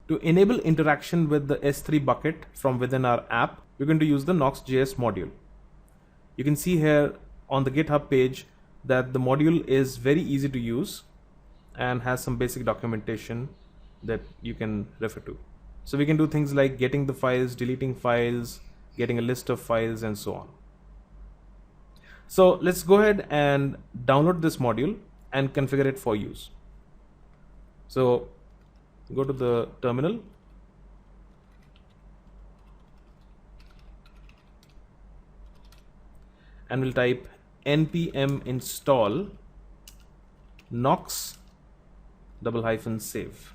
To enable interaction with the S3 bucket from within our app, we're going to use the Knox.js module. You can see here on the GitHub page that the module is very easy to use and has some basic documentation that you can refer to. So we can do things like getting the files, deleting files, getting a list of files, and so on. So let's go ahead and download this module and configure it for use. So go to the terminal and we'll type npm install Knox --save.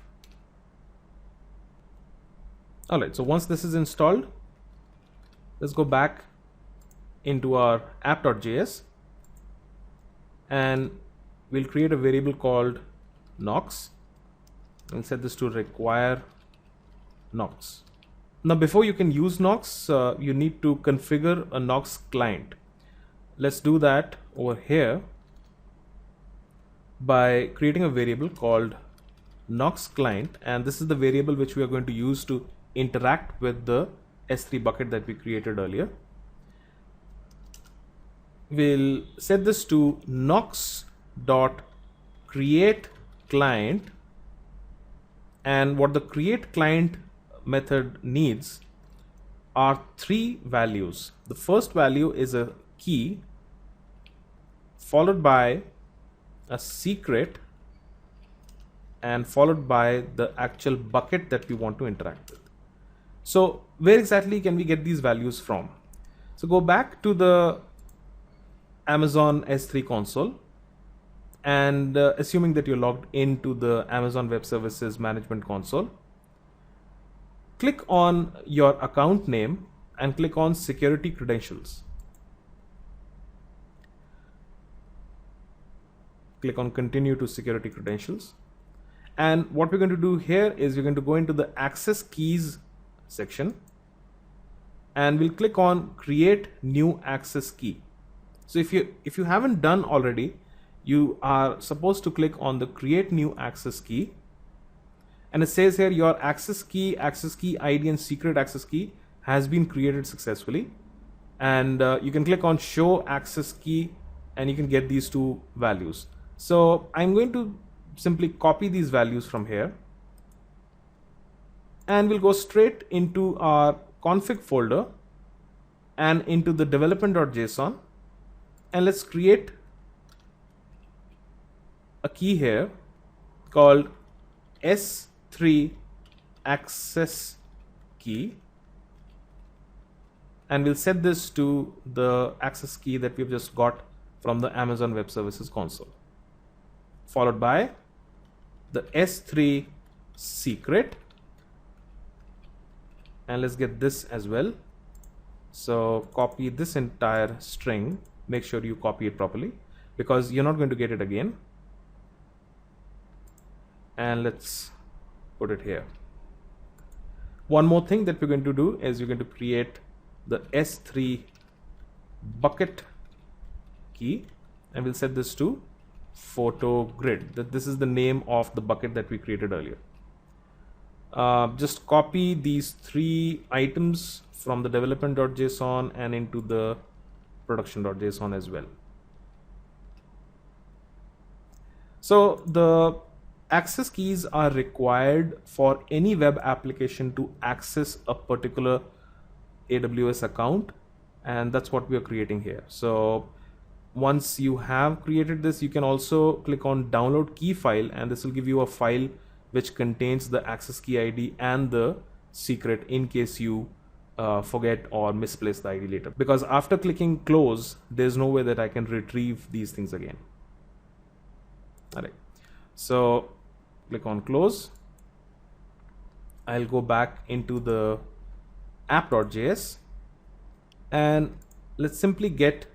Alright, so once this is installed, let's go back into our app.js and we'll create a variable called Knox and set this to require Knox. Now before you can use Knox, you need to configure a Knox client. Let's do that over here by creating a variable called Knox client, and this is the variable which we are going to use to interact with the S3 bucket that we created earlier. We'll set this to knox.createClient, and what the create client method needs are 3 values. The first value is a key followed by a secret and followed by the actual bucket that we want to interact with. So where exactly can we get these values from? So go back to the Amazon S3 console and assuming that you're logged into the Amazon Web Services Management console, click on your account name and click on security credentials. Click on continue to security credentials. And what we're going to do here is we're going to go into the access keys section and we'll click on create new access key. So if you haven't done already, you are supposed to click on the create new access key, and it says here your access key ID and secret access key has been created successfully, and you can click on show access key and you can get these 2 values. So I'm going to simply copy these values from here and we'll go straight into our config folder and into the development.json, and let's create a key here called S3 access key, and we'll set this to the access key that we've just got from the Amazon Web Services console, followed by the S3 secret, and let's get this as well. So copy this entire string, make sure you copy it properly because you're not going to get it again, and let's put it here. One more thing that we're going to do is we're going to create the S3 bucket key, and we'll set this to photo grid. This is the name of the bucket that we created earlier. Just copy these 3 items from the development.json and into the production.json as well. So the access keys are required for any web application to access a particular AWS account, and that's what we are creating here. So once you have created this, you can also click on download key file, and this will give you a file which contains the access key ID and the secret in case you forget or misplace the ID later, because after clicking close there's no way that I can retrieve these things again. Alright, so click on close. I'll go back into the app.js and let's simply get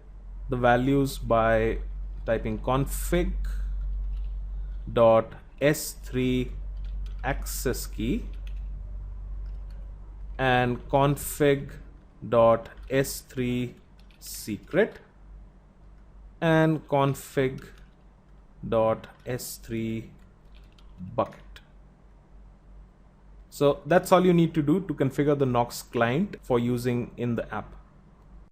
the values by typing config.s3 access key and config.s3 secret and config.s3 bucket. So that's all you need to do to configure the Knox client for using in the app.